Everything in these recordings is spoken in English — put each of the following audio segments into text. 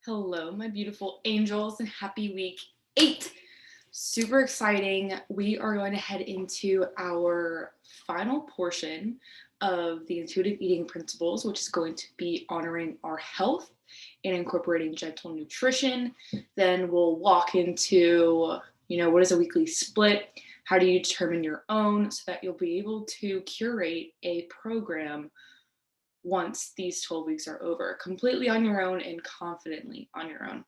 Hello, my beautiful angels, and happy week 8. Super exciting. We are going to head into our final portion of the intuitive eating principles, which is going to be honoring our health and incorporating gentle nutrition. Then we'll walk into, what is a weekly split? How do you determine your own so that you'll be able to curate a program once these 12 weeks are over, completely on your own and confidently on your own.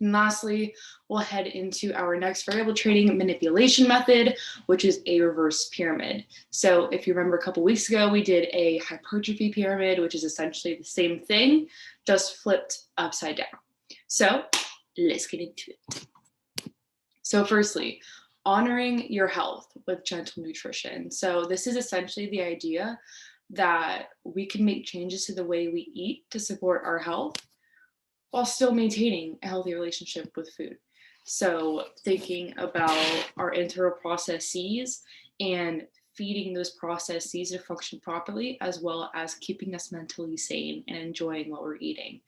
And lastly, we'll head into our next variable trading manipulation method, which is a reverse pyramid. So if you remember a couple weeks ago, we did a hypertrophy pyramid, which is essentially the same thing, just flipped upside down. So let's get into it. So firstly, honoring your health with gentle nutrition. So this is essentially the idea that we can make changes to the way we eat to support our health while still maintaining a healthy relationship with food. So, thinking about our internal processes and feeding those processes to function properly, as well as keeping us mentally sane and enjoying what we're eating.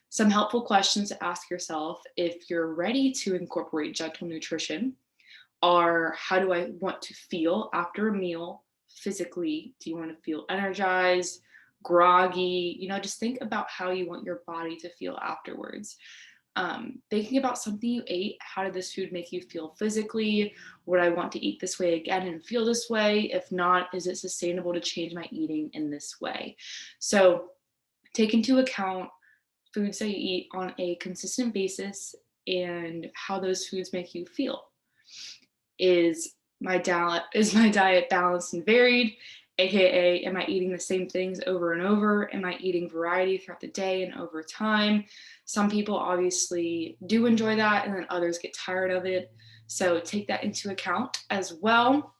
Some helpful questions to ask yourself if you're ready to incorporate gentle nutrition are: how do I want to feel after a meal physically? Do you want to feel energized, groggy? Just think about how you want your body to feel afterwards. Thinking about something you ate, how did this food make you feel physically? Would I want to eat this way again and feel this way? If not, is it sustainable to change my eating in this way? So take into account foods that you eat on a consistent basis and how those foods make you feel. Is my diet balanced and varied? AKA, am I eating the same things over and over? Am I eating variety throughout the day and over time? Some people obviously do enjoy that, and then others get tired of it. So take that into account as well.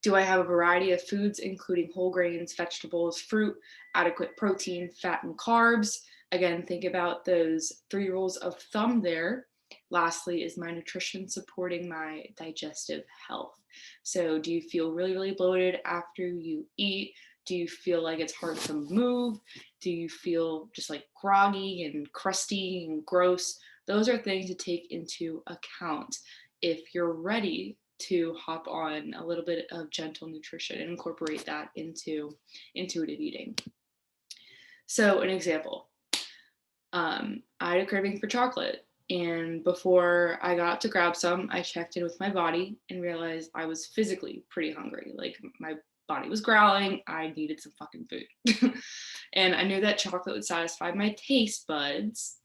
Do I have a variety of foods, including whole grains, vegetables, fruit, adequate protein, fat, and carbs? Again, think about those 3 rules of thumb there. Lastly, is my nutrition supporting my digestive health? So, do you feel really, really bloated after you eat? Do you feel like it's hard to move? Do you feel just like groggy and crusty and gross? Those are things to take into account if you're ready to hop on a little bit of gentle nutrition and incorporate that into intuitive eating. So, an example, I had a craving for chocolate. And before I got up to grab some, I checked in with my body and realized I was physically pretty hungry. Like my body was growling. I needed some fucking food. And I knew that chocolate would satisfy my taste buds,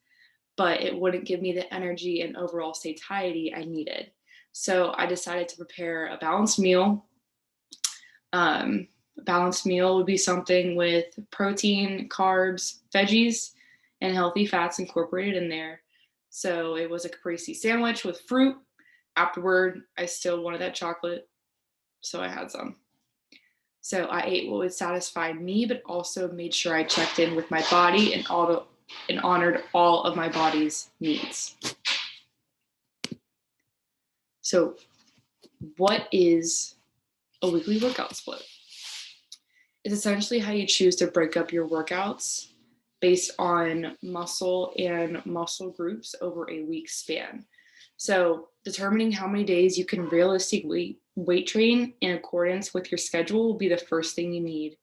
but it wouldn't give me the energy and overall satiety I needed. So I decided to prepare a balanced meal. A balanced meal would be something with protein, carbs, veggies, and healthy fats incorporated in there. So it was a caprese sandwich with fruit. Afterward, I still wanted that chocolate, so I had some. So I ate what would satisfy me, but also made sure I checked in with my body and honored all of my body's needs. So, what is a weekly workout split? It's essentially how you choose to break up your workouts based on muscle and muscle groups over a week span. So, determining how many days you can realistically weight train in accordance with your schedule will be the first thing you need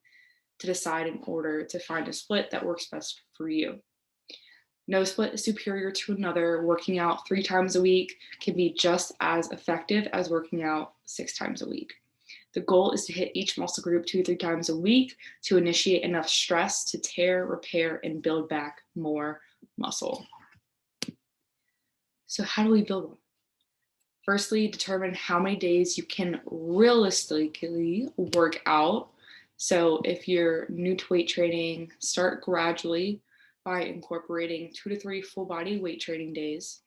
to decide in order to find a split that works best for you. No split is superior to another. Working out 3 times a week can be just as effective as working out 6 times a week. The goal is to hit each muscle group 2 or 3 times a week to initiate enough stress to tear, repair, and build back more muscle. So, how do we build one? Firstly, determine how many days you can realistically work out. So, if you're new to weight training, start gradually by incorporating 2 to 3 full body weight training days.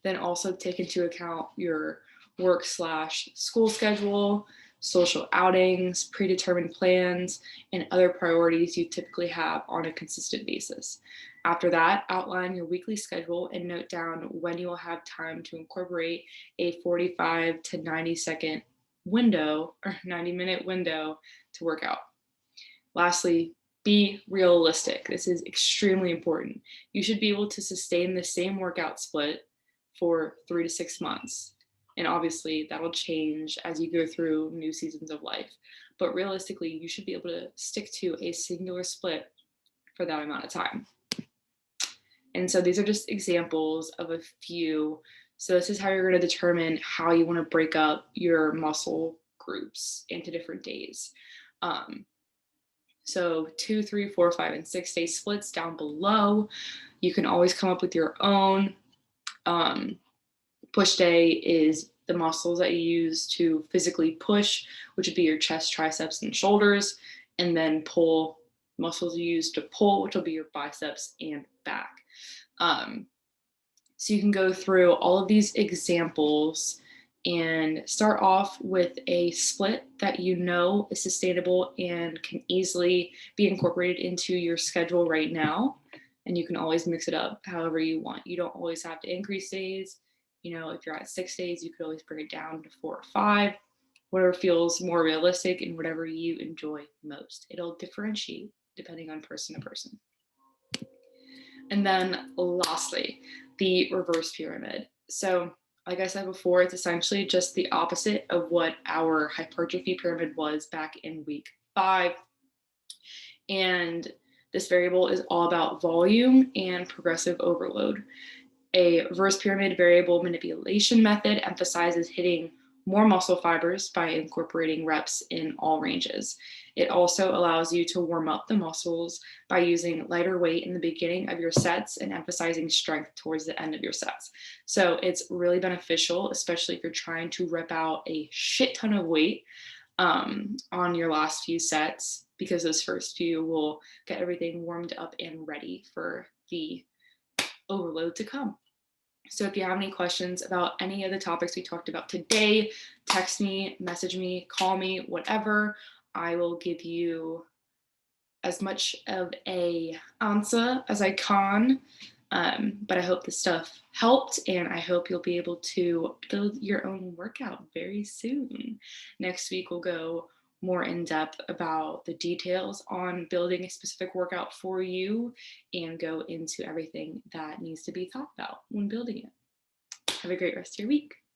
Then also take into account your work/school schedule, social outings, predetermined plans, and other priorities you typically have on a consistent basis. After that, outline your weekly schedule and note down when you will have time to incorporate a 45 to 90-second window or 90-minute window to work out. Lastly, Be realistic. This is extremely important. You should be able to sustain the same workout split for 3 to 6 months. And obviously, that'll change as you go through new seasons of life. But realistically, you should be able to stick to a singular split for that amount of time. And so these are just examples of a few. So this is how you're going to determine how you want to break up your muscle groups into different days. So 2, 3, 4, 5, and 6 day splits down below. You can always come up with your own. Push day is the muscles that you use to physically push, which would be your chest, triceps, and shoulders. And then pull, muscles you use to pull, which will be your biceps and back. So you can go through all of these examples and start off with a split that you know is sustainable and can easily be incorporated into your schedule right now. And you can always mix it up however you want. You don't always have to increase days. You know, if you're at 6 days, you could always bring it down to 4 or 5, whatever feels more realistic and whatever you enjoy most. It'll differentiate depending on person to person. And then lastly, the reverse pyramid. So like I said before, it's essentially just the opposite of what our hypertrophy pyramid was back in week 5. And this variable is all about volume and progressive overload. A reverse pyramid variable manipulation method emphasizes hitting more muscle fibers by incorporating reps in all ranges. It also allows you to warm up the muscles by using lighter weight in the beginning of your sets and emphasizing strength towards the end of your sets. So it's really beneficial, especially if you're trying to rep out a shit ton of weight on your last few sets, because those first few will get everything warmed up and ready for the overload to come. So if you have any questions about any of the topics we talked about today, text me, message me, call me, whatever. I will give you as much of a answer as I can. But I hope this stuff helped, and I hope you'll be able to build your own workout very soon. Next week, we'll go more in depth about the details on building a specific workout for you and go into everything that needs to be thought about when building it. Have a great rest of your week.